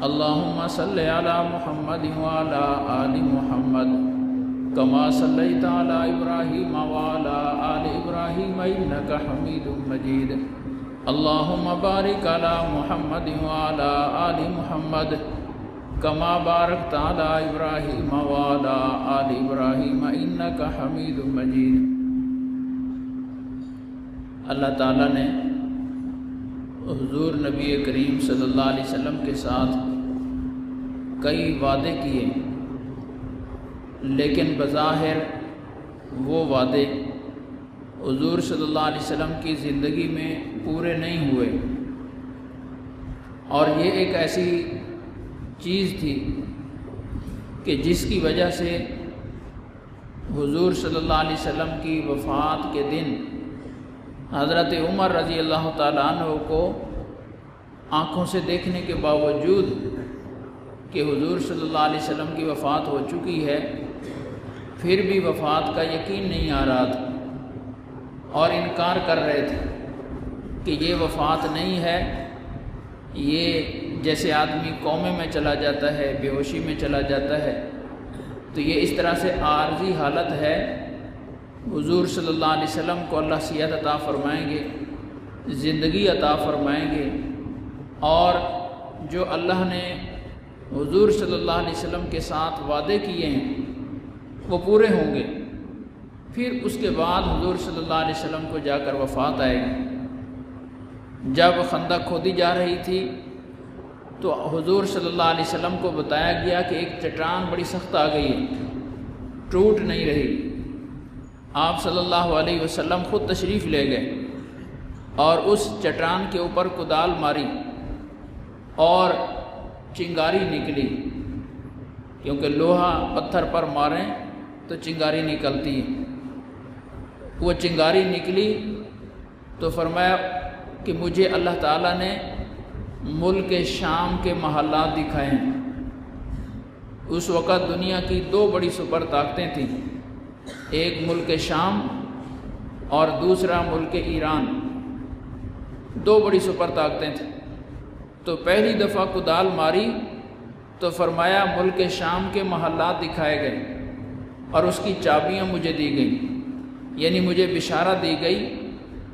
اللهم صل على محمد وعلى آل محمد كما صليت على إبراهيم وعلى آل إبراهيم إنك حميد مجيد اللهم بارك على محمد وعلى آل محمد كما باركت على إبراهيم وعلى آل إبراهيم إنك حميد مجيد۔ اللہ تعالیٰ نے حضور نبی کریم صلی اللہ علیہ وسلم کے ساتھ کئی وعدے کیے، لیکن بظاہر وہ وعدے حضور صلی اللہ علیہ وسلم کی زندگی میں پورے نہیں ہوئے، اور یہ ایک ایسی چیز تھی کہ جس کی وجہ سے حضور صلی اللہ علیہ وسلم کی وفات کے دن حضرت عمر رضی اللہ تعالیٰ عنہ کو آنکھوں سے دیکھنے کے باوجود کہ حضور صلی اللہ علیہ وسلم کی وفات ہو چکی ہے، پھر بھی وفات کا یقین نہیں آ رہا تھا اور انکار کر رہے تھے کہ یہ وفات نہیں ہے، یہ جیسے آدمی کومے میں چلا جاتا ہے، بے ہوشی میں چلا جاتا ہے، تو یہ اس طرح سے عارضی حالت ہے۔ حضور صلی اللہ علیہ وسلم کو اللہ صحت عطا فرمائیں گے، زندگی عطا فرمائیں گے، اور جو اللہ نے حضور صلی اللہ علیہ وسلم کے ساتھ وعدے کیے ہیں وہ پورے ہوں گے۔ پھر اس کے بعد حضور صلی اللہ علیہ وسلم کو جا کر وفات آئے گی۔ جب خندق کھودی جا رہی تھی تو حضور صلی اللہ علیہ وسلم کو بتایا گیا کہ ایک چٹان بڑی سخت آ گئی ہے، ٹوٹ نہیں رہی۔ آپ صلی اللہ علیہ وسلم خود تشریف لے گئے اور اس چٹان کے اوپر کدال ماری اور چنگاری نکلی، کیونکہ لوہا پتھر پر ماریں تو چنگاری نکلتی ہے۔ وہ چنگاری نکلی تو فرمایا کہ مجھے اللہ تعالیٰ نے ملک شام کے محلات دکھائے ہیں۔ اس وقت دنیا کی دو بڑی سپر طاقتیں تھیں، ایک ملک شام اور دوسرا ملک ایران، دو بڑی سپر طاقتیں تھیں۔ تو پہلی دفعہ کدال ماری تو فرمایا ملک شام کے محلات دکھائے گئے اور اس کی چابیاں مجھے دی گئیں، یعنی مجھے بشارت دی گئی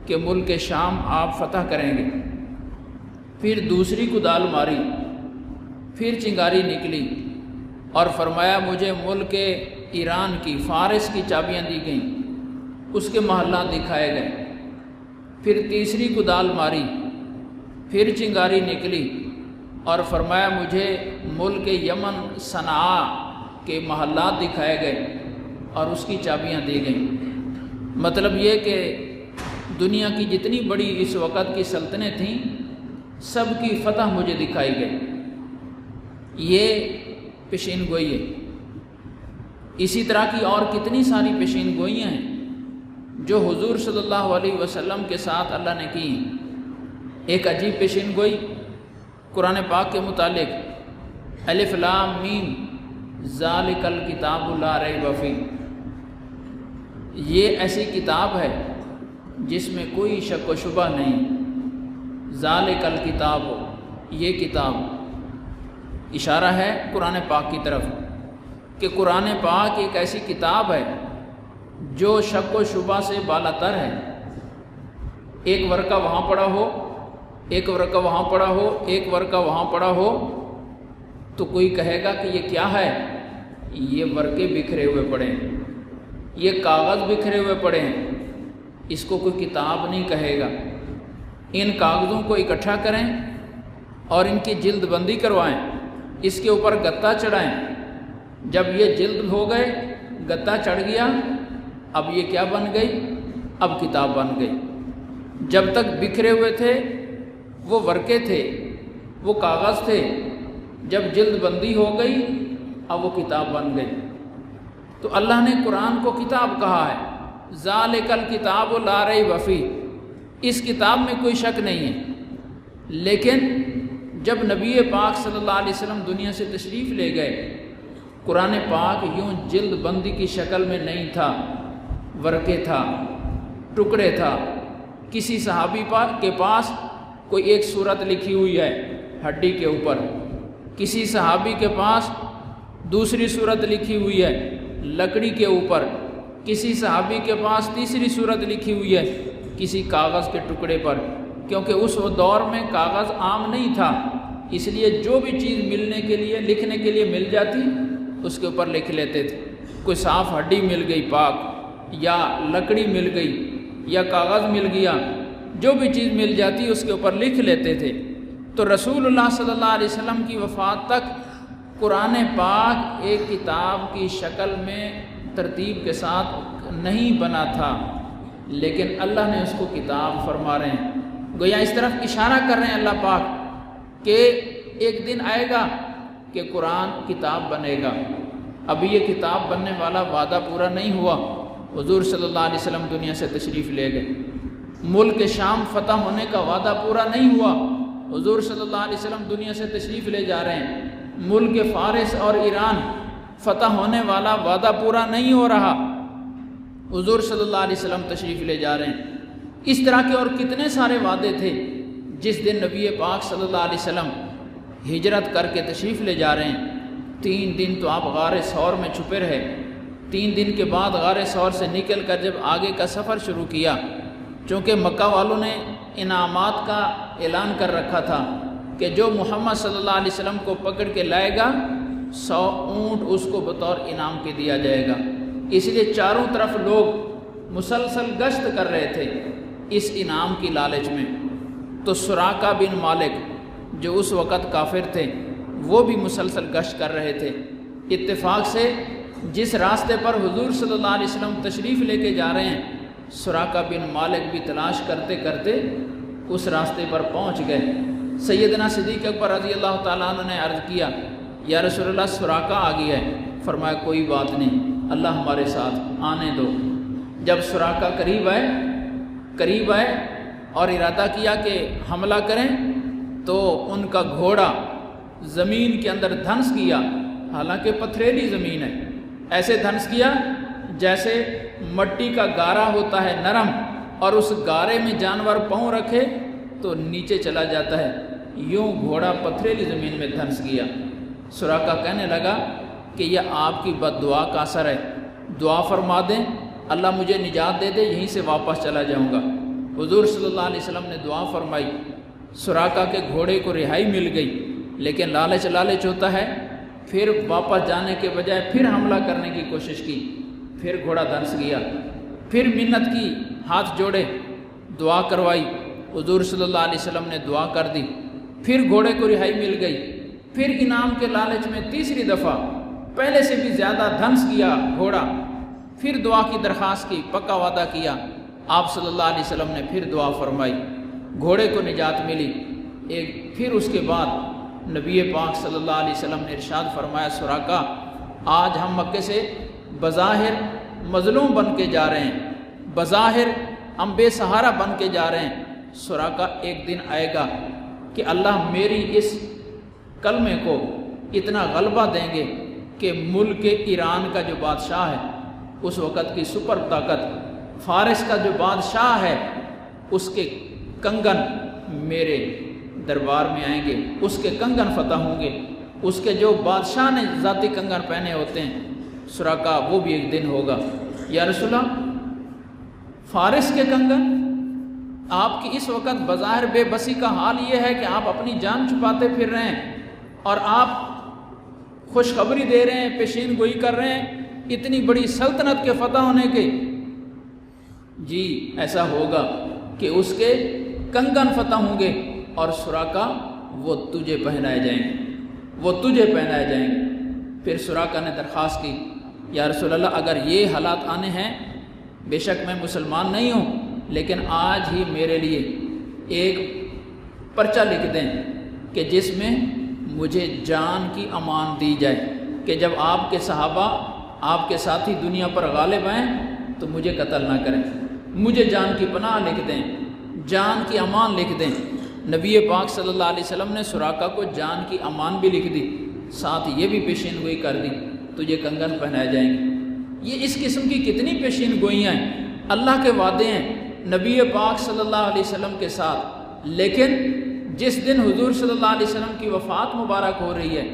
کہ ملک شام آپ فتح کریں گے۔ پھر دوسری کدال ماری، پھر چنگاری نکلی اور فرمایا مجھے ملک ایران کی، فارس کی چابیاں دی گئیں، اس کے محلات دکھائے گئے۔ پھر تیسری کدال ماری، پھر چنگاری نکلی اور فرمایا مجھے ملک یمن صنعاء کے محلات دکھائے گئے اور اس کی چابیاں دی گئیں۔ مطلب یہ کہ دنیا کی جتنی بڑی اس وقت کی سلطنتیں تھیں سب کی فتح مجھے دکھائی گئی۔ یہ پیشین گوئی ہے۔ اسی طرح کی اور کتنی ساری پیشین گوئیاں ہیں جو حضور صلی اللہ علیہ وسلم کے ساتھ اللہ نے کی ہیں۔ ایک عجیب پیشین گوئی قرآن پاک کے متعلق، الف لام میم ذالک الکتاب لا ریب فیہ، یہ ایسی کتاب ہے جس میں کوئی شک و شبہ نہیں۔ ذالک الکتاب، یہ کتاب، اشارہ ہے قرآن پاک کی طرف کہ قرآن پاک ایک ایسی کتاب ہے جو شک و شبہ سے بالا تر ہے۔ ایک ورقہ وہاں پڑا ہو، ایک ورقہ وہاں پڑا ہو، ایک ورقہ وہاں پڑا ہو تو کوئی کہے گا کہ یہ کیا ہے؟ یہ ورقے بکھرے ہوئے پڑے ہیں، یہ کاغذ بکھرے ہوئے پڑے ہیں، اس کو کوئی کتاب نہیں کہے گا۔ ان کاغذوں کو اکٹھا کریں اور ان کی جلد بندی کروائیں، اس کے اوپر گتا چڑھائیں۔ جب یہ جلد ہو گئے، گتا چڑھ گیا، اب یہ کیا بن گئی؟ اب کتاب بن گئی۔ جب تک بکھرے ہوئے تھے وہ ورقے تھے، وہ کاغذ تھے، جب جلد بندی ہو گئی اب وہ کتاب بن گئی۔ تو اللہ نے قرآن کو کتاب کہا ہے، ذالک الکتاب لا ریب فیہ، اس کتاب میں کوئی شک نہیں ہے۔ لیکن جب نبی پاک صلی اللہ علیہ وسلم دنیا سے تشریف لے گئے، قرآن پاک یوں جلد بندی کی شکل میں نہیں تھا، ورقے تھا، ٹکڑے تھا۔ کسی صحابی پاک کے پاس کوئی ایک سورت لکھی ہوئی ہے ہڈی کے اوپر، کسی صحابی کے پاس دوسری صورت لکھی ہوئی ہے لکڑی کے اوپر، کسی صحابی کے پاس تیسری صورت لکھی ہوئی ہے کسی کاغذ کے ٹکڑے پر، کیونکہ اس دور میں کاغذ عام نہیں تھا، اس لیے جو بھی چیز ملنے کے لیے لکھنے کے لیے مل جاتی اس کے اوپر لکھ لیتے تھے۔ کوئی صاف ہڈی مل گئی پاک، یا لکڑی مل گئی، یا کاغذ مل گیا، جو بھی چیز مل جاتی اس کے اوپر لکھ لیتے تھے۔ تو رسول اللہ صلی اللہ علیہ وسلم کی وفات تک قرآن پاک ایک کتاب کی شکل میں ترتیب کے ساتھ نہیں بنا تھا، لیکن اللہ نے اس کو کتاب فرما رہے ہیں۔ گویا اس طرف اشارہ کر رہے ہیں اللہ پاک کہ ایک دن آئے گا کہ قرآن کتاب بنے گا۔ ابھی یہ کتاب بننے والا وعدہ پورا نہیں ہوا، حضور صلی اللہ علیہ وسلم دنیا سے تشریف لے گئے۔ ملک شام فتح ہونے کا وعدہ پورا نہیں ہوا، حضور صلی اللہ علیہ وسلم دنیا سے تشریف لے جا رہے ہیں۔ ملک فارس اور ایران فتح ہونے والا وعدہ پورا نہیں ہو رہا، حضور صلی اللہ علیہ وسلم تشریف لے جا رہے ہیں۔ اس طرح کے اور کتنے سارے وعدے تھے۔ جس دن نبی پاک صلی اللہ علیہ وسلم ہجرت کر کے تشریف لے جا رہے ہیں، 3 دن تو آپ غار ثور میں چھپے رہے، 3 دن کے بعد غار ثور سے نکل کر جب آگے کا سفر شروع کیا، چونکہ مکہ والوں نے انعامات کا اعلان کر رکھا تھا کہ جو محمد صلی اللہ علیہ وسلم کو پکڑ کے لائے گا 100 اونٹ اس کو بطور انعام کے دیا جائے گا۔ اس لیے چاروں طرف لوگ مسلسل گشت کر رہے تھے اس انعام کی لالچ میں۔ تو سراقہ بن مالک جو اس وقت کافر تھے وہ بھی مسلسل گشت کر رہے تھے۔ اتفاق سے جس راستے پر حضور صلی اللہ علیہ وسلم تشریف لے کے جا رہے ہیں، سراقہ بن مالک بھی تلاش کرتے کرتے اس راستے پر پہنچ گئے۔ سیدنا صدیق اکبر رضی اللہ تعالیٰ عنہ نے عرض کیا، یا رسول اللہ سراقہ آ گیا ہے۔ فرمایا کوئی بات نہیں، اللہ ہمارے ساتھ، آنے دو۔ جب سراقہ قریب آئے اور ارادہ کیا کہ حملہ کریں، تو ان کا گھوڑا زمین کے اندر دھنس کیا، حالانکہ پتھریلی زمین ہے، ایسے دھنس کیا جیسے مٹی کا گارا ہوتا ہے نرم، اور اس گارے میں جانور پاؤں رکھے تو نیچے چلا جاتا ہے، یوں گھوڑا پتھریلی زمین میں دھنس گیا۔ سراقہ کہنے لگا کہ یہ آپ کی بد دعا کا اثر ہے، دعا فرما دیں اللہ مجھے نجات دے دے، یہیں سے واپس چلا جاؤں گا۔ حضور صلی اللہ علیہ وسلم نے دعا فرمائی، سراقہ کے گھوڑے کو رہائی مل گئی، لیکن لالچ ہوتا ہے، پھر واپس جانے کے بجائے پھر حملہ کرنے کی کوشش کی، پھر گھوڑا دھنس گیا، پھر منت کی، ہاتھ جوڑے، دعا کروائی، حضور صلی اللہ علیہ وسلم نے دعا کر دی، پھر گھوڑے کو رہائی مل گئی، پھر انعام کے لالچ میں تیسری دفعہ پہلے سے بھی زیادہ دھنس گیا گھوڑا، پھر دعا کی درخواست کی، پکا وعدہ کیا، آپ صلی اللہ علیہ وسلم نے پھر دعا فرمائی، گھوڑے کو نجات ملی۔ پھر اس کے بعد نبی پاک صلی اللہ علیہ وسلم نے ارشاد فرمایا، سراقہ آج ہم مکے سے بظاہر مظلوم بن کے جا رہے ہیں، بظاہر ہم بے سہارا بن کے جا رہے ہیں، سراقہ ایک دن آئے گا کہ اللہ میری اس کلمے کو اتنا غلبہ دیں گے کہ ملک ایران کا جو بادشاہ ہے، اس وقت کی سپر طاقت فارس کا جو بادشاہ ہے، اس کے کنگن میرے دربار میں آئیں گے، اس کے کنگن فتح ہوں گے، اس کے جو بادشاہ نے ذاتی کنگن پہنے ہوتے ہیں، سراقہ وہ بھی ایک دن ہوگا۔ یا رسول اللہ فارس کے کنگن، آپ کی اس وقت بظاہر بے بسی کا حال یہ ہے کہ آپ اپنی جان چھپاتے پھر رہے ہیں، اور آپ خوشخبری دے رہے ہیں، پیشین گوئی کر رہے ہیں اتنی بڑی سلطنت کے فتح ہونے کے۔ جی ایسا ہوگا کہ اس کے کنگن فتح ہوں گے، اور سراقہ وہ تجھے پہنائے جائیں گے، وہ تجھے پہنائے جائیں گے۔ پھر سراقہ نے درخواست کی، یا رسول اللہ اگر یہ حالات آنے ہیں، بے شک میں مسلمان نہیں ہوں، لیکن آج ہی میرے لیے ایک پرچہ لکھ دیں کہ جس میں مجھے جان کی امان دی جائے کہ جب آپ کے صحابہ، آپ کے ساتھی دنیا پر غالب آئیں تو مجھے قتل نہ کریں، مجھے جان کی پناہ لکھ دیں، جان کی امان لکھ دیں۔ نبی پاک صلی اللہ علیہ وسلم نے سراقہ کو جان کی امان بھی لکھ دی، ساتھ یہ بھی پیشین گوئی کر دی، تجھے کنگن پہنائے جائیں گے۔ یہ اس قسم کی کتنی پیشین گوئیاں ہیں، اللہ کے وعدے ہیں نبی پاک صلی اللہ علیہ وسلم کے ساتھ، لیکن جس دن حضور صلی اللہ علیہ وسلم کی وفات مبارک ہو رہی ہے،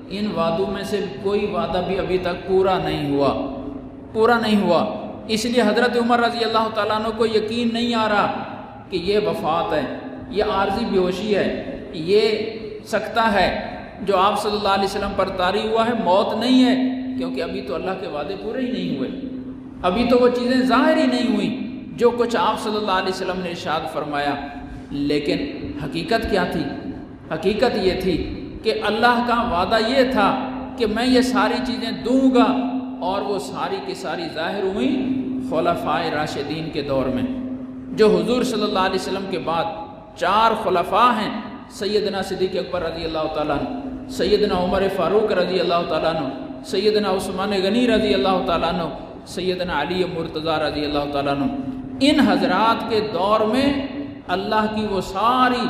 ان وعدوں میں سے کوئی وعدہ بھی ابھی تک پورا نہیں ہوا۔ اس لیے حضرت عمر رضی اللہ تعالیٰ عنہ کو یقین نہیں آ رہا کہ یہ وفات ہے، یہ عارضی بیہوشی ہے، یہ سکتہ ہے جو آپ صلی اللہ علیہ وسلم پر طاری ہوا ہے، موت نہیں ہے، کیونکہ ابھی تو اللہ کے وعدے پورے ہی نہیں ہوئے، ابھی تو وہ چیزیں ظاہر ہی نہیں ہوئیں جو کچھ آپ صلی اللہ علیہ وسلم نے ارشاد فرمایا۔ لیکن حقیقت کیا تھی؟ حقیقت یہ تھی کہ اللہ کا وعدہ یہ تھا کہ میں یہ ساری چیزیں دوں گا، اور وہ ساری کی ساری ظاہر ہوئیں خلفائے راشدین کے دور میں، جو حضور صلی اللہ علیہ وسلم کے بعد 4 خلفاء ہیں، سیدنا صدیق اکبر رضی اللہ تعالیٰ عنہ، سیدنا عمر فاروق رضی اللہ تعالیٰ عنہ، سیدنا عثمان غنی رضی اللہ تعالیٰ عنہ، سیدنا علی مرتضیٰ رضی اللہ تعالیٰ عنہ۔ ان حضرات کے دور میں اللہ کی وہ ساری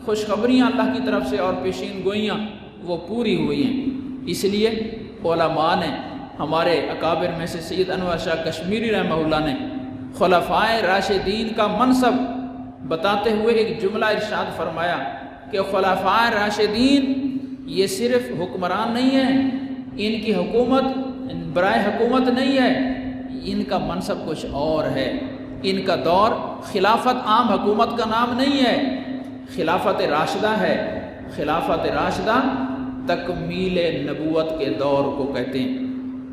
خوشخبریاں اللہ کی طرف سے اور پیشین گوئیاں وہ پوری ہوئی ہیں۔ اس لیے علماء نے، ہمارے اکابر میں سے سید انور شاہ کشمیری رحمہ اللہ نے خلفائے راشدین کا منصب بتاتے ہوئے ایک جملہ ارشاد فرمایا کہ خلفائے راشدین یہ صرف حکمران نہیں ہیں، ان کی حکومت برائے حکومت نہیں ہے، ان کا منصب کچھ اور ہے، ان کا دور خلافت عام حکومت کا نام نہیں ہے، خلافت راشدہ ہے۔ خلافت راشدہ تکمیل نبوت کے دور کو کہتے ہیں،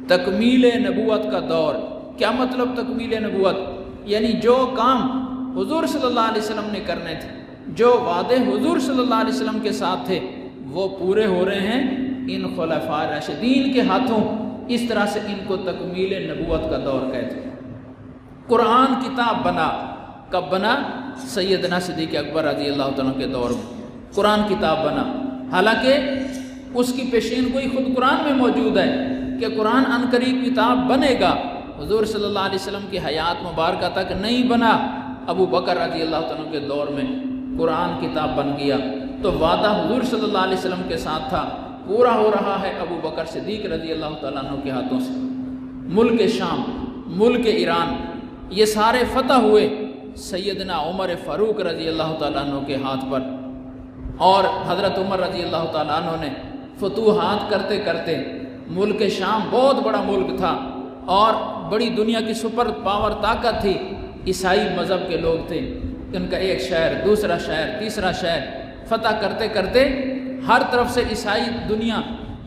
تکمیل نبوت کا دور۔ کیا مطلب تکمیل نبوت؟ یعنی جو کام حضور صلی اللہ علیہ وسلم نے کرنے تھے، جو وعدے حضور صلی اللہ علیہ وسلم کے ساتھ تھے، وہ پورے ہو رہے ہیں ان خلفاء راشدین کے ہاتھوں۔ اس طرح سے ان کو تکمیل نبوت کا دور کہتے ہیں۔ قرآن کتاب بنا، کب بنا؟ سیدنا صدیق اکبر رضی اللہ تعالیٰ کے دور میں قرآن کتاب بنا، حالانکہ اس کی پیشین گوئی خود قرآن میں موجود ہے کہ قرآن عنقریب کتاب بنے گا۔ حضور صلی اللہ علیہ وسلم کی حیات مبارکہ تک نہیں بنا، ابو بکر رضی اللہ تعالیٰ کے دور میں قرآن کتاب بن گیا۔ تو وعدہ حضور صلی اللہ علیہ وسلم کے ساتھ تھا، پورا ہو رہا ہے ابو بکر صدیق رضی اللہ تعالیٰ عنہ کے ہاتھوں سے۔ ملک شام، ملک ایران، یہ سارے فتح ہوئے سیدنا عمر فاروق رضی اللہ تعالیٰ عنہ کے ہاتھ پر، اور حضرت عمر رضی اللہ تعالیٰ عنہ نے فتوحات کرتے کرتے، ملک شام بہت بڑا ملک تھا اور بڑی دنیا کی سپر پاور طاقت تھی، عیسائی مذہب کے لوگ تھے، ان کا ایک شہر، دوسرا شہر، تیسرا شہر فتح کرتے کرتے ہر طرف سے عیسائی دنیا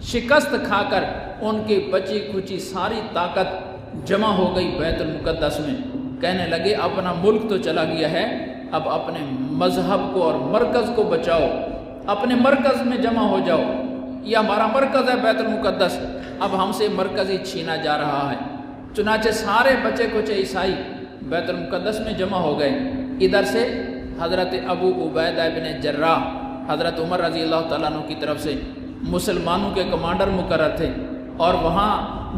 شکست کھا کر ان کی بچی کھچی ساری طاقت جمع ہو گئی بیت المقدس میں۔ کہنے لگے اپنا ملک تو چلا گیا ہے، اب اپنے مذہب کو اور مرکز کو بچاؤ، اپنے مرکز میں جمع ہو جاؤ، یہ ہمارا مرکز ہے بیت المقدس، اب ہم سے مرکز ہی چھینا جا رہا ہے۔ چنانچہ سارے بچے کچے عیسائی بیت المقدس میں جمع ہو گئے۔ ادھر سے حضرت ابو عبیدہ ابن جراح حضرت عمر رضی اللہ تعالیٰ عنہ کی طرف سے مسلمانوں کے کمانڈر مقرر تھے، اور وہاں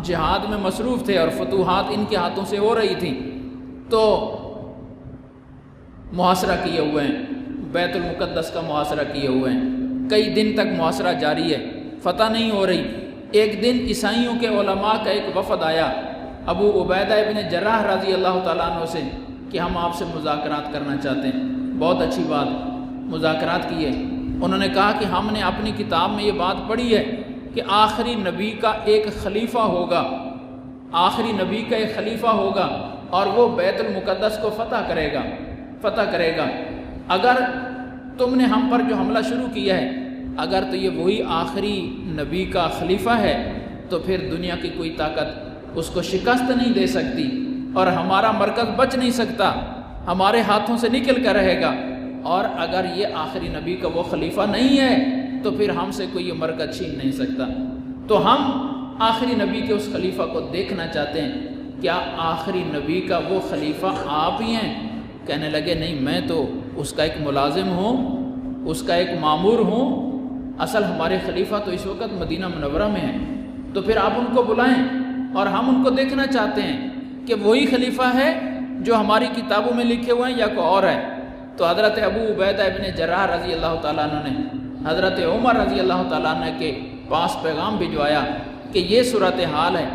جہاد میں مصروف تھے اور فتوحات ان کے ہاتھوں سے ہو رہی تھیں، تو محاصرہ کیے ہوئے ہیں، بیت المقدس کا محاصرہ کیے ہوئے ہیں، کئی دن تک محاصرہ جاری ہے، فتح نہیں ہو رہی۔ ایک دن عیسائیوں کے علماء کا ایک وفد آیا ابو عبیدہ ابن جراح رضی اللہ تعالیٰ عنہ سے کہ ہم آپ سے مذاکرات کرنا چاہتے ہیں۔ بہت اچھی بات، مذاکرات کیے۔ انہوں نے کہا کہ ہم نے اپنی کتاب میں یہ بات پڑھی ہے کہ آخری نبی کا ایک خلیفہ ہوگا، آخری نبی کا ایک خلیفہ ہوگا اور وہ بیت المقدس کو فتح کرے گا۔ اگر تم نے ہم پر جو حملہ شروع کیا ہے، اگر تو یہ وہی آخری نبی کا خلیفہ ہے تو پھر دنیا کی کوئی طاقت اس کو شکست نہیں دے سکتی، اور ہمارا مرکز بچ نہیں سکتا، ہمارے ہاتھوں سے نکل کر رہے گا۔ اور اگر یہ آخری نبی کا وہ خلیفہ نہیں ہے تو پھر ہم سے کوئی یہ مرکز چھین نہیں سکتا۔ تو ہم آخری نبی کے اس خلیفہ کو دیکھنا چاہتے ہیں، کیا آخری نبی کا وہ خلیفہ آپ ہی ہیں؟ کہنے لگے نہیں، میں تو اس کا ایک ملازم ہوں، اس کا ایک مامور ہوں، اصل ہمارے خلیفہ تو اس وقت مدینہ منورہ میں ہیں۔ تو پھر آپ ان کو بلائیں اور ہم ان کو دیکھنا چاہتے ہیں کہ وہی خلیفہ ہے جو ہماری کتابوں میں لکھے ہوئے ہیں یا کوئی اور ہے۔ تو حضرت ابو عبیدہ ابن جراح رضی اللہ تعالیٰ عنہ نے حضرت عمر رضی اللہ تعالیٰ عنہ کے پاس پیغام بھجوایا کہ یہ صورتحال ہے،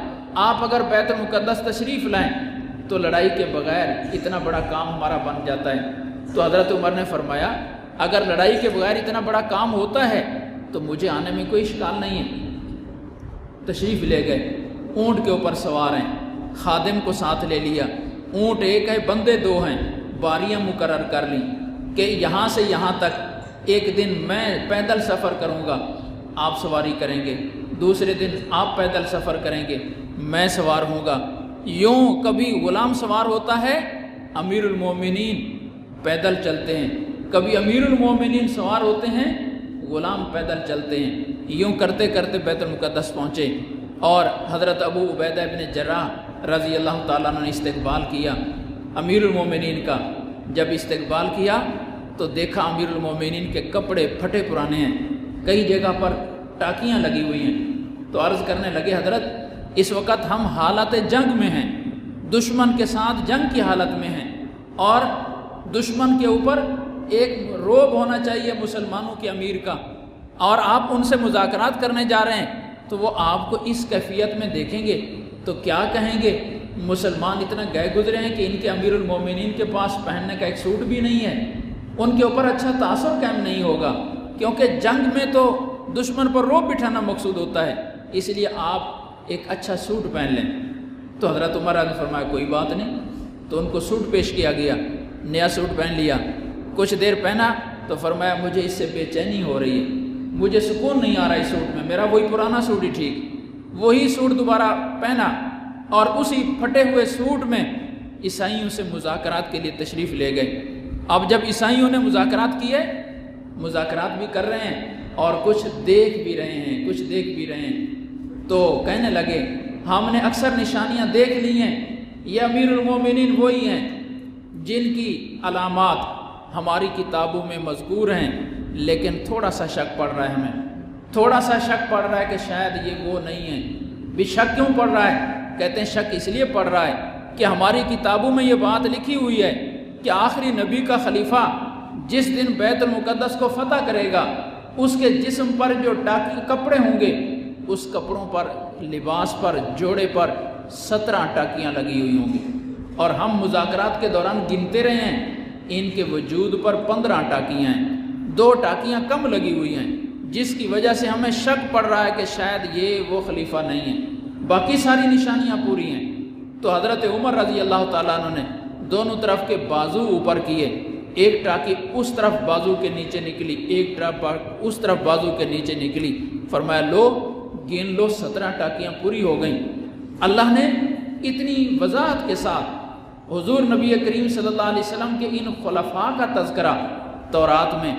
آپ اگر بیت المقدس تشریف لائیں تو لڑائی کے بغیر اتنا بڑا کام ہمارا بن جاتا ہے۔ تو حضرت عمر نے فرمایا اگر لڑائی کے بغیر اتنا بڑا کام ہوتا ہے تو مجھے آنے میں کوئی اشکال نہیں ہے۔ تشریف لے گئے، اونٹ کے اوپر سوار ہیں، خادم کو ساتھ لے لیا، اونٹ ایک ہے، بندے دو ہیں، باریاں مقرر کر لیں کہ یہاں سے یہاں تک ایک دن میں پیدل سفر کروں گا، آپ سواری کریں گے، دوسرے دن آپ پیدل سفر کریں گے، میں سوار ہوں گا۔ یوں کبھی غلام سوار ہوتا ہے، امیر المومنین پیدل چلتے ہیں، کبھی امیر المومنین سوار ہوتے ہیں، غلام پیدل چلتے ہیں۔ یوں کرتے کرتے بیت المقدس پہنچے اور حضرت ابو عبیدہ بن جراح رضی اللہ تعالیٰ عنہ نے استقبال کیا امیر المومنین کا۔ جب استقبال کیا تو دیکھا امیر المومنین کے کپڑے پھٹے پرانے ہیں، کئی جگہ پر ٹاکیاں لگی ہوئی ہیں۔ تو عرض کرنے لگے حضرت اس وقت ہم حالت جنگ میں ہیں، دشمن کے ساتھ جنگ کی حالت میں ہیں، اور دشمن کے اوپر ایک روب ہونا چاہیے مسلمانوں کے امیر کا، اور آپ ان سے مذاکرات کرنے جا رہے ہیں، تو وہ آپ کو اس کیفیت میں دیکھیں گے تو کیا کہیں گے؟ مسلمان اتنا گئے گزرے ہیں کہ ان کے امیر المومنین کے پاس پہننے کا ایک سوٹ بھی نہیں ہے، ان کے اوپر اچھا تاثر قائم نہیں ہوگا، کیونکہ جنگ میں تو دشمن پر روب بٹھانا مقصود ہوتا ہے، اس لیے آپ ایک اچھا سوٹ پہن لیں۔ تو حضرت عمر نے فرمایا کوئی بات نہیں، تو ان کو سوٹ پیش کیا گیا، نیا سوٹ پہن لیا۔ کچھ دیر پہنا تو فرمایا مجھے اس سے بے چینی ہو رہی ہے، مجھے سکون نہیں آ رہا اس سوٹ میں، میرا وہی پرانا سوٹ ہی ٹھیک۔ وہی سوٹ دوبارہ پہنا اور اسی پھٹے ہوئے سوٹ میں عیسائیوں سے مذاکرات کے لیے تشریف لے گئے۔ اب جب عیسائیوں نے مذاکرات کیے، مذاکرات بھی کر رہے ہیں اور کچھ دیکھ بھی رہے ہیں، تو کہنے لگے ہم نے اکثر نشانیاں دیکھ لی ہیں، یہ امیر المومنین وہی ہیں جن کی علامات ہماری کتابوں میں مذکور ہیں، لیکن تھوڑا سا شک پڑ رہا ہے، ہمیں تھوڑا سا شک پڑ رہا ہے کہ شاید یہ وہ نہیں ہیں۔ بھی شک کیوں پڑ رہا ہے؟ کہتے ہیں شک اس لیے پڑ رہا ہے کہ ہماری کتابوں میں یہ بات لکھی ہوئی ہے کہ آخری نبی کا خلیفہ جس دن بیت المقدس کو فتح کرے گا، اس کے جسم پر جو کپڑے ہوں گے، اس کپڑوں پر، لباس پر، جوڑے پر 17 ٹاکیاں لگی ہوئی ہوں گی، اور ہم مذاکرات کے دوران گنتے رہے ہیں، ان کے وجود پر 15 ٹاکیاں ہیں، 2 ٹاکیاں کم لگی ہوئی ہیں، جس کی وجہ سے ہمیں شک پڑ رہا ہے کہ شاید یہ وہ خلیفہ نہیں ہے، باقی ساری نشانیاں پوری ہیں۔ تو حضرت عمر رضی اللہ تعالیٰ عنہ نے دونوں طرف کے بازو اوپر کیے، ایک ٹاکی اس طرف بازو کے نیچے نکلی، ایک طرف اس طرف بازو کے نیچے نکلی، فرمایا لو گن لو 17 ٹاکیاں پوری ہو گئیں۔ اللہ نے اتنی وضاحت کے ساتھ حضور نبی کریم صلی اللہ علیہ وسلم کے ان خلفاء کا تذکرہ تورات میں،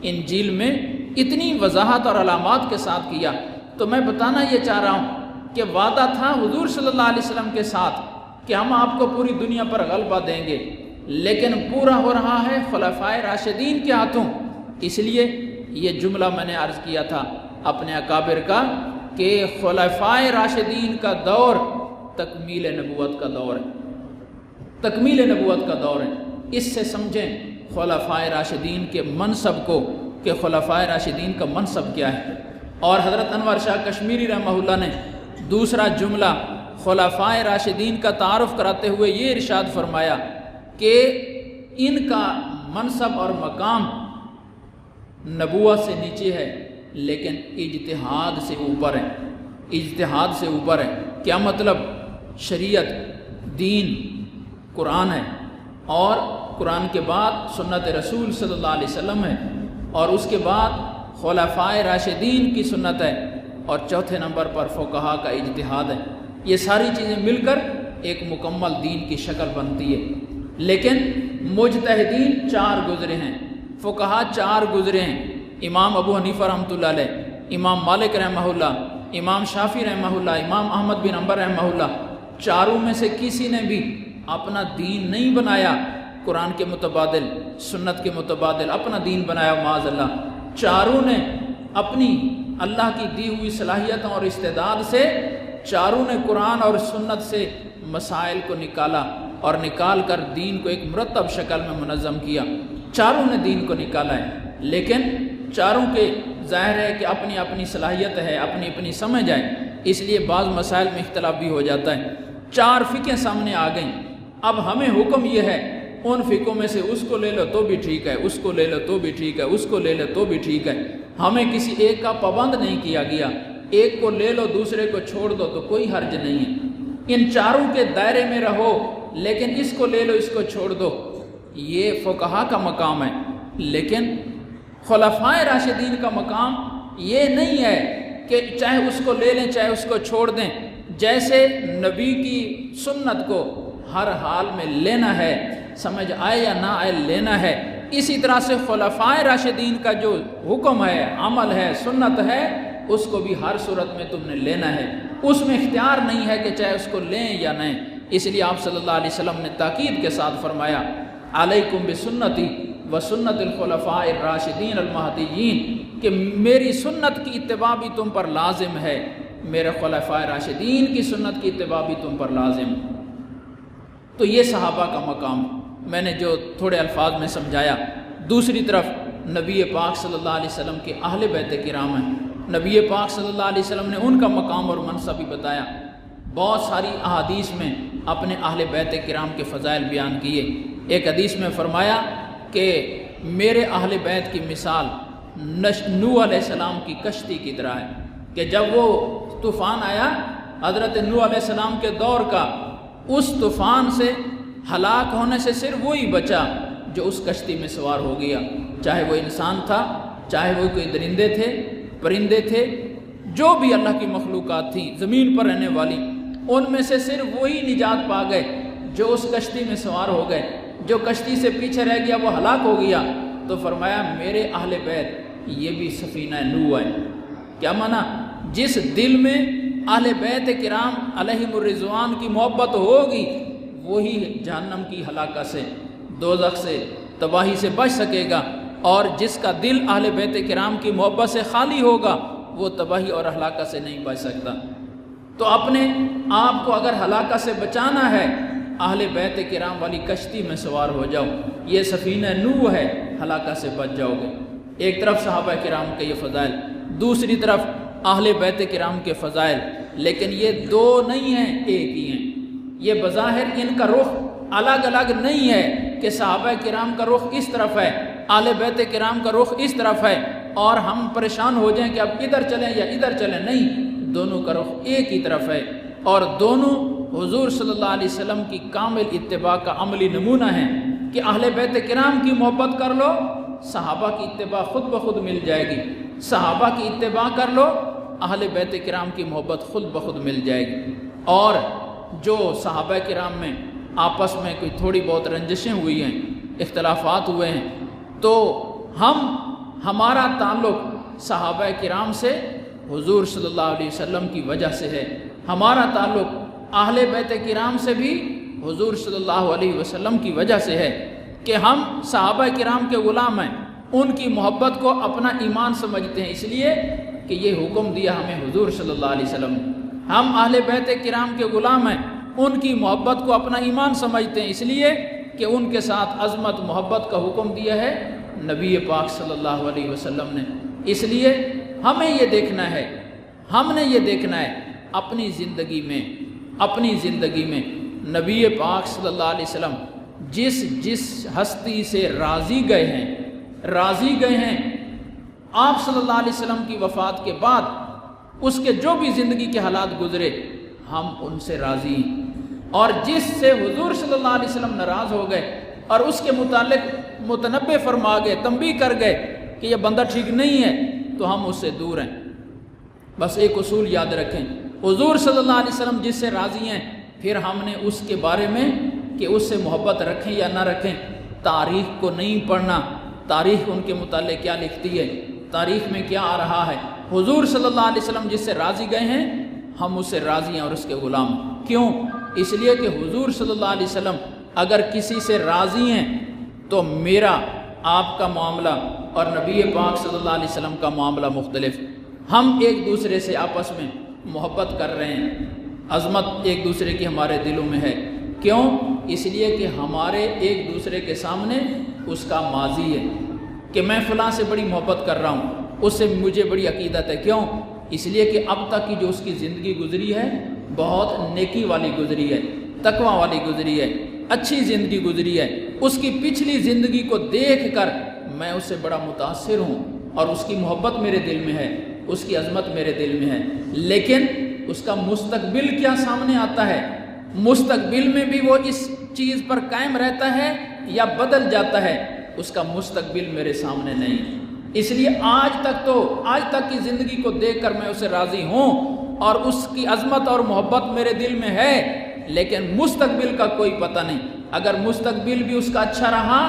انجیل میں اتنی وضاحت اور علامات کے ساتھ کیا۔ تو میں بتانا یہ چاہ رہا ہوں کہ وعدہ تھا حضور صلی اللہ علیہ وسلم کے ساتھ کہ ہم آپ کو پوری دنیا پر غلبہ دیں گے، لیکن پورا ہو رہا ہے خلفائے راشدین کے ہاتھوں۔ اس لیے یہ جملہ میں نے عرض کیا تھا اپنے اکابر کا کہ خلفائے راشدین کا دور تکمیل نبوت کا دور ہے، تکمیل نبوت کا دور ہے۔ اس سے سمجھیں خلفائے راشدین کے منصب کو کہ خلفائے راشدین کا منصب کیا ہے۔ اور حضرت انور شاہ کشمیری رحمہ اللہ نے دوسرا جملہ خلفائے راشدین کا تعارف کراتے ہوئے یہ ارشاد فرمایا کہ ان کا منصب اور مقام نبوت سے نیچے ہے، لیکن اجتہاد سے اوپر ہے، اجتہاد سے اوپر ہے۔ کیا مطلب؟ شریعت، دین قرآن ہے، اور قرآن کے بعد سنت رسول صلی اللہ علیہ وسلم ہے، اور اس کے بعد خلفائے راشدین کی سنت ہے، اور چوتھے نمبر پر فقہا کا اجتہاد ہے۔ یہ ساری چیزیں مل کر ایک مکمل دین کی شکل بنتی ہے۔ لیکن مجتہدین 4 گزرے ہیں، فقہا 4 گزرے ہیں، امام ابو حنیفہ رحمۃ اللہ علیہ، امام مالک رحمہ اللہ، امام شافعی رحمہ اللہ، امام احمد بن حنبل رحمہ اللہ، چاروں میں سے کسی نے بھی اپنا دین نہیں بنایا قرآن کے متبادل، سنت کے متبادل اپنا دین بنایا معاذ اللہ۔ چاروں نے اپنی اللہ کی دی ہوئی صلاحیتوں اور استعداد سے، چاروں نے قرآن اور سنت سے مسائل کو نکالا، اور نکال کر دین کو ایک مرتب شکل میں منظم کیا۔ چاروں نے دین کو نکالا ہے، لیکن چاروں کے ظاہر ہے کہ اپنی اپنی صلاحیت ہے، اپنی اپنی سمجھ ہے، اس لیے بعض مسائل میں اختلاف بھی ہو جاتا ہے۔ 4 فقہیں سامنے آ گئیں۔ اب ہمیں حکم یہ ہے ان فقوں میں سے اس کو لے لو تو بھی ٹھیک ہے، اس کو لے لو تو بھی ٹھیک ہے، اس کو لے لو تو بھی ٹھیک ہے۔ ہمیں کسی ایک کا پابند نہیں کیا گیا، ایک کو لے لو دوسرے کو چھوڑ دو تو کوئی حرج نہیں ہے، ان چاروں کے دائرے میں رہو، لیکن اس کو لے لو اس کو چھوڑ دو، یہ فقہا کا مقام ہے۔ لیکن خلفائے راشدین کا مقام یہ نہیں ہے کہ چاہے اس کو لے لیں چاہے اس کو چھوڑ دیں، جیسے نبی کی سنت کو ہر حال میں لینا ہے، سمجھ آئے یا نہ آئے لینا ہے، اسی طرح سے خلفائے راشدین کا جو حکم ہے، عمل ہے، سنت ہے، اس کو بھی ہر صورت میں تم نے لینا ہے، اس میں اختیار نہیں ہے کہ چاہے اس کو لیں یا نہیں۔ اس لیے آپ صلی اللہ علیہ وسلم نے تاکید کے ساتھ فرمایا علیکم بسنتی و سنت الخلفاء الراشدین المہدیین، کہ میری سنت کی اتباع بھی تم پر لازم ہے، میرے خلفاء راشدین کی سنت کی اتباع بھی تم پر لازم ہے۔ تو یہ صحابہ کا مقام میں نے جو تھوڑے الفاظ میں سمجھایا۔ دوسری طرف نبی پاک صلی اللہ علیہ وسلم کے اہل بیت کرام ہیں، نبی پاک صلی اللہ علیہ وسلم نے ان کا مقام اور منصب بھی بتایا، بہت ساری احادیث میں اپنے اہل بیت کرام کے فضائل بیان کیے۔ ایک حدیث میں فرمایا کہ میرے اہل بیت کی مثال نوح علیہ السلام کی کشتی کی طرح ہے، کہ جب وہ طوفان آیا حضرت نوح علیہ السلام کے دور کا، اس طوفان سے ہلاک ہونے سے صرف وہی بچا جو اس کشتی میں سوار ہو گیا، چاہے وہ انسان تھا، چاہے وہ کوئی درندے تھے، پرندے تھے، جو بھی اللہ کی مخلوقات تھیں زمین پر رہنے والی، ان میں سے صرف وہی نجات پا گئے جو اس کشتی میں سوار ہو گئے، جو کشتی سے پیچھے رہ گیا وہ ہلاک ہو گیا۔ تو فرمایا میرے اہل بیت یہ بھی سفینہ نوح ہے۔ کیا معنی؟ جس دل میں اہل بیت کرام علیہم الرضوان کی محبت ہوگی وہی جہنم کی ہلاکت سے، دوزخ سے، تباہی سے بچ سکے گا، اور جس کا دل اہل بیت کرام کی محبت سے خالی ہوگا وہ تباہی اور ہلاکت سے نہیں بچ سکتا۔ تو اپنے آپ کو اگر ہلاکت سے بچانا ہے اہل بیت کرام والی کشتی میں سوار ہو جاؤ، یہ سفینہ نوح ہے، ہلاکت سے بچ جاؤ گے۔ ایک طرف صحابہ کرام کے یہ فضائل، دوسری طرف اہل بیت کرام کے فضائل، لیکن یہ دو نہیں ہیں، ایک ہی ہیں۔ یہ بظاہر ان کا رخ الگ الگ نہیں ہے کہ صحابہ کرام کا رخ اس طرف ہے، اہل بیت کرام کا رخ اس طرف ہے، اور ہم پریشان ہو جائیں کہ اب ادھر چلیں یا ادھر چلیں، نہیں، دونوں کا رخ ایک ہی طرف ہے، اور دونوں حضور صلی اللہ علیہ وسلم کی کامل اتباع کا عملی نمونہ ہیں کہ اہل بیت کرام کی محبت کر لو، صحابہ کی اتباع خود بخود مل جائے گی، صحابہ کی اتباع کر لو، اہل بیت کرام کی محبت خود بخود مل جائے گی۔ اور جو صحابہ کرام میں آپس میں کوئی تھوڑی بہت رنجشیں ہوئی ہیں، اختلافات ہوئے ہیں، تو ہمارا تعلق صحابہ کرام سے حضور صلی اللہ علیہ وسلم کی وجہ سے ہے، ہمارا تعلق اہل بیت کرام سے بھی حضور صلی اللہ علیہ وسلم کی وجہ سے ہے کہ ہم صحابہ کرام کے غلام ہیں، ان کی محبت کو اپنا ایمان سمجھتے ہیں، اس لیے کہ یہ حکم دیا ہمیں حضور صلی اللہ علیہ وسلم نے۔ ہم اہل بیت کرام کے غلام ہیں، ان کی محبت کو اپنا ایمان سمجھتے ہیں، اس لیے کہ ان کے ساتھ عظمت محبت کا حکم دیا ہے نبی پاک صلی اللہ علیہ وسلم نے۔ اس لیے ہمیں یہ دیکھنا ہے، ہم نے یہ دیکھنا ہے اپنی زندگی میں نبی پاک صلی اللہ علیہ وسلم جس ہستی سے راضی گئے ہیں آپ صلی اللہ علیہ وسلم کی وفات کے بعد، اس کے جو بھی زندگی کے حالات گزرے ہم ان سے راضی ہیں، اور جس سے حضور صلی اللہ علیہ وسلم ناراض ہو گئے اور اس کے متعلق متنبہ فرما گئے، تنبیہ کر گئے کہ یہ بندہ ٹھیک نہیں ہے، تو ہم اس سے دور ہیں۔ بس ایک اصول یاد رکھیں، حضور صلی اللہ علیہ وسلم جس سے راضی ہیں، پھر ہم نے اس کے بارے میں کہ اس سے محبت رکھیں یا نہ رکھیں، تاریخ کو نہیں پڑھنا، تاریخ ان کے متعلق کیا لکھتی ہے، تاریخ میں کیا آ رہا ہے۔ حضور صلی اللہ علیہ وسلم جس سے راضی گئے ہیں ہم اس سے راضی ہیں اور اس کے غلام ہیں۔ کیوں؟ اس لیے کہ حضور صلی اللہ علیہ وسلم اگر کسی سے راضی ہیں تو میرا آپ کا معاملہ اور نبی پاک صلی اللہ علیہ وسلم کا معاملہ مختلف، ہم ایک دوسرے سے آپس میں محبت کر رہے ہیں، عظمت ایک دوسرے کی ہمارے دلوں میں ہے۔ کیوں؟ اس لیے کہ ہمارے ایک دوسرے کے سامنے اس کا ماضی ہے کہ میں فلاں سے بڑی محبت کر رہا ہوں، اس سے مجھے بڑی عقیدت ہے۔ کیوں؟ اس لیے کہ اب تک کی جو اس کی زندگی گزری ہے بہت نیکی والی گزری ہے، تقوی والی گزری ہے، اچھی زندگی گزری ہے، اس کی پچھلی زندگی کو دیکھ کر میں اس سے بڑا متاثر ہوں اور اس کی محبت میرے دل میں ہے، اس کی عظمت میرے دل میں ہے، لیکن اس کا مستقبل کیا سامنے آتا ہے، مستقبل میں بھی وہ اس چیز پر قائم رہتا ہے یا بدل جاتا ہے، اس کا مستقبل میرے سامنے نہیں۔ اس لیے آج تک کی زندگی کو دیکھ کر میں اسے راضی ہوں اور اس کی عظمت اور محبت میرے دل میں ہے، لیکن مستقبل کا کوئی پتہ نہیں۔ اگر مستقبل بھی اس کا اچھا رہا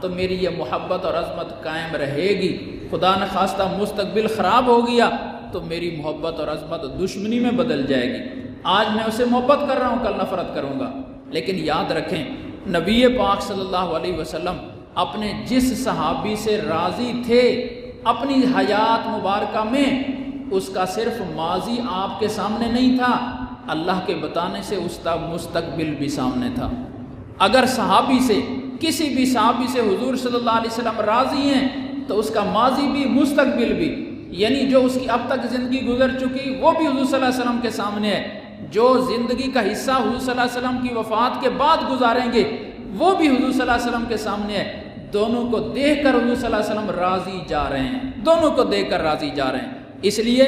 تو میری یہ محبت اور عظمت قائم رہے گی، خدا نخواستہ مستقبل خراب ہو گیا تو میری محبت اور عظمت دشمنی میں بدل جائے گی۔ آج میں اسے محبت کر رہا ہوں، کل نفرت کروں گا، لیکن یاد رکھیں نبی پاک صلی اللہ علیہ وسلم اپنے جس صحابی سے راضی تھے اپنی حیات مبارکہ میں، اس کا صرف ماضی آپ کے سامنے نہیں تھا، اللہ کے بتانے سے اس کا مستقبل بھی سامنے تھا۔ اگر صحابی سے کسی بھی صحابی سے حضور صلی اللہ علیہ وسلم راضی ہیں تو اس کا ماضی بھی مستقبل بھی، یعنی جو اس کی اب تک زندگی گزر چکی وہ بھی حضور صلی اللہ علیہ وسلم کے سامنے ہے، جو زندگی کا حصہ حضور صلی اللہ علیہ وسلم کی وفات کے بعد گزاریں گے وہ بھی حضور صلی اللہ علیہ وسلم کے سامنے ہے۔ دونوں کو دیکھ کر حضور صلی اللہ علیہ وسلم راضی جا رہے ہیں، دونوں کو دیکھ کر راضی جا رہے ہیں۔ اس لیے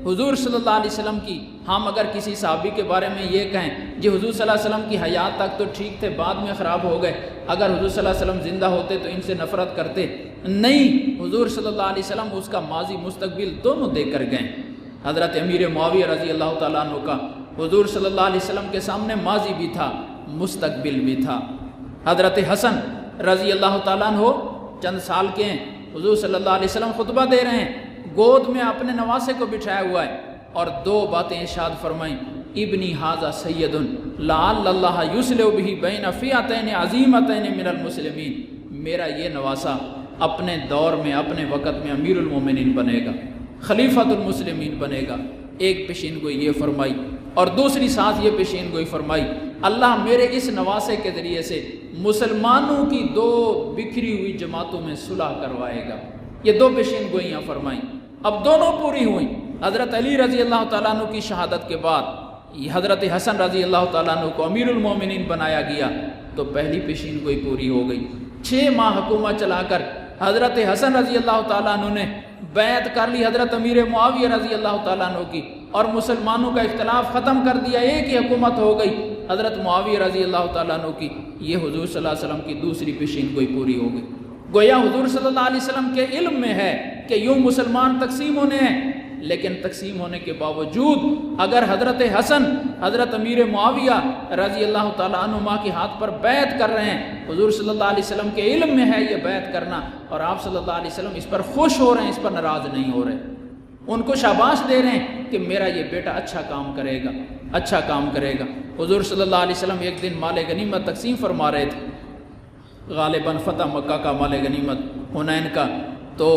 حضور صلی اللہ علیہ وسلم کی، ہم اگر کسی صحابی کے بارے میں یہ کہیں جی حضور صلی اللہ علیہ وسلم کی حیات تک تو ٹھیک تھے، بعد میں خراب ہو گئے، اگر حضور صلی اللہ علیہ وسلم زندہ ہوتے تو ان سے نفرت کرتے، نہیں، حضور صلی اللہ علیہ وسلم اس کا ماضی مستقبل دونوں دیکھ کر گئے۔ حضرت امیر معاویہ رضی اللہ تعالیٰ عنہ کا حضور صلی اللہ علیہ وسلم کے سامنے ماضی بھی تھا، مستقبل بھی تھا۔ حضرت حسن رضی اللہ تعالیٰ عنہ چند سال کے ہیں، حضور صلی اللہ علیہ وسلم خطبہ دے رہے ہیں، گود میں اپنے نواسے کو بٹھایا ہوا ہے اور دو باتیں ارشاد فرمائیں، ابنی ھذا سید لعل اللہ یصلح بہ بین فئتین عظیمتین من المسلمین، میرا یہ نواسا اپنے دور میں اپنے وقت میں امیر المومنین بنے گا، خلیفۃ المسلمین بنے گا۔ ایک پیشین گوئی یہ فرمائی اور دوسری ساتھ یہ پیشین گوئی فرمائی، اللہ میرے اس نواسے کے ذریعے سے مسلمانوں کی دو بکھری ہوئی جماعتوں میں صلح کروائے گا۔ یہ دو پیشین گوئیاں فرمائیں، اب دونوں پوری ہوئیں۔ حضرت علی رضی اللہ تعالیٰ عنہ کی شہادت کے بعد حضرت حسن رضی اللہ تعالیٰ عنہ کو امیر المومنین بنایا گیا تو پہلی پیشین گوئی پوری ہو گئی۔ 6 ماہ حکومت چلا کر حضرت حسن رضی اللہ تعالیٰ عنہ نے بیعت کر لی حضرت امیر معاویہ رضی اللہ تعالیٰ عنہ کی اور مسلمانوں کا اختلاف ختم کر دیا، ایک ہی حکومت ہو گئی حضرت معاویہ رضی اللہ تعالیٰ عنہ کی۔ یہ حضور صلی اللہ علیہ وسلم کی دوسری پیشین گوئی پوری ہو گئی۔ گویا حضور صلی اللہ علیہ وسلم کے علم میں ہے کہ یوں مسلمان تقسیم ہونے ہیں، لیکن تقسیم ہونے کے باوجود اگر حضرت حسن حضرت امیر معاویہ رضی اللہ تعالیٰ عنہما کے ہاتھ پر بیعت کر رہے ہیں، حضور صلی اللہ علیہ وسلم کے علم میں ہے یہ بیعت کرنا، اور آپ صلی اللہ علیہ وسلم اس پر خوش ہو رہے ہیں، اس پر ناراض نہیں ہو رہے، ان کو شاباش دے رہے ہیں کہ میرا یہ بیٹا اچھا کام کرے گا، اچھا کام کرے گا۔ حضور صلی اللہ علیہ وسلم ایک دن مال غنیمت تقسیم فرما رہے تھے، غالباً فتح مکہ کا مال غنیمت، حنین کا، تو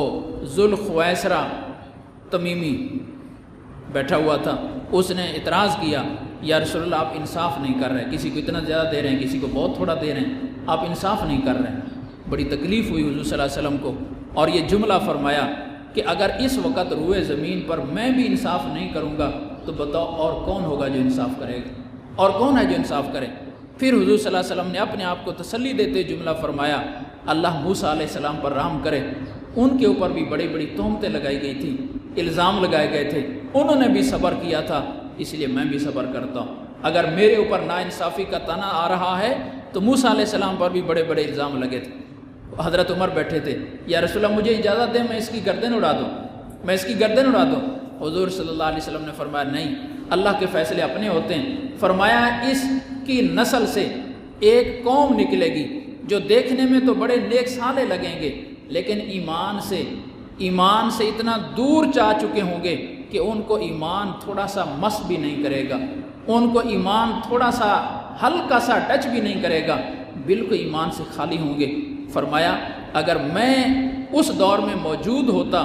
ذوالخویسرہ تمیمی بیٹھا ہوا تھا، اس نے اعتراض کیا، یا رسول اللہ آپ انصاف نہیں کر رہے، کسی کو اتنا زیادہ دے رہے ہیں، کسی کو بہت تھوڑا دے رہے ہیں، آپ انصاف نہیں کر رہے ہیں۔ بڑی تکلیف ہوئی حضور صلی اللہ علیہ وسلم کو، اور یہ جملہ فرمایا کہ اگر اس وقت روئے زمین پر میں بھی انصاف نہیں کروں گا تو بتاؤ اور کون ہوگا جو انصاف کرے گا، اور کون ہے جو انصاف کرے۔ پھر حضور صلی اللہ علیہ وسلم نے اپنے آپ کو تسلی دیتے جملہ فرمایا، اللہ موسیٰ علیہ السلام پر رحم کرے، ان کے اوپر بھی بڑی بڑی تہمتیں لگائی گئی تھی، الزام لگائے گئے تھے، انہوں نے بھی صبر کیا تھا، اس لیے میں بھی صبر کرتا ہوں۔ اگر میرے اوپر ناانصافی کا طعنہ آ رہا ہے تو موسیٰ علیہ السلام پر بھی بڑے بڑے الزام لگے تھے۔ حضرت عمر بیٹھے تھے، یا رسول اللہ مجھے اجازت دیں میں اس کی گردن اڑا دوں، میں اس کی گردن اڑا دوں۔ حضور صلی اللہ علیہ وسلم نے فرمایا نہیں، اللہ کے فیصلے اپنے ہوتے ہیں۔ فرمایا اس کی نسل سے ایک قوم نکلے گی جو دیکھنے میں تو بڑے نیک صالح لگیں گے، لیکن ایمان سے اتنا دور جا چکے ہوں گے کہ ان کو ایمان تھوڑا سا مس بھی نہیں کرے گا، ان کو ایمان تھوڑا سا ہلکا سا ٹچ بھی نہیں کرے گا، بالکل ایمان سے خالی ہوں گے۔ فرمایا اگر میں اس دور میں موجود ہوتا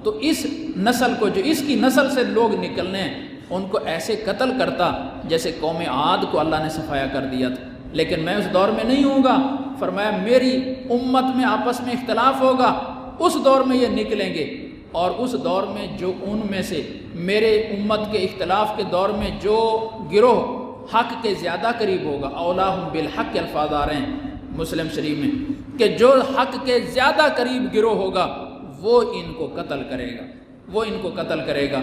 تو اس نسل کو، جو اس کی نسل سے لوگ نکلنے ہیں، ان کو ایسے قتل کرتا جیسے قوم عاد کو اللہ نے صفایا کر دیا تھا، لیکن میں اس دور میں نہیں ہوں گا۔ فرمایا میری امت میں آپس میں اختلاف ہوگا، اس دور میں یہ نکلیں گے، اور اس دور میں جو ان میں سے میرے امت کے اختلاف کے دور میں جو گروہ حق کے زیادہ قریب ہوگا، اولاہم بالحق کے الفاظ آ رہے ہیں، مسلم شریف میں کہ جو حق کے زیادہ قریب گروہ ہوگا وہ ان کو قتل کرے گا، وہ ان کو قتل کرے گا۔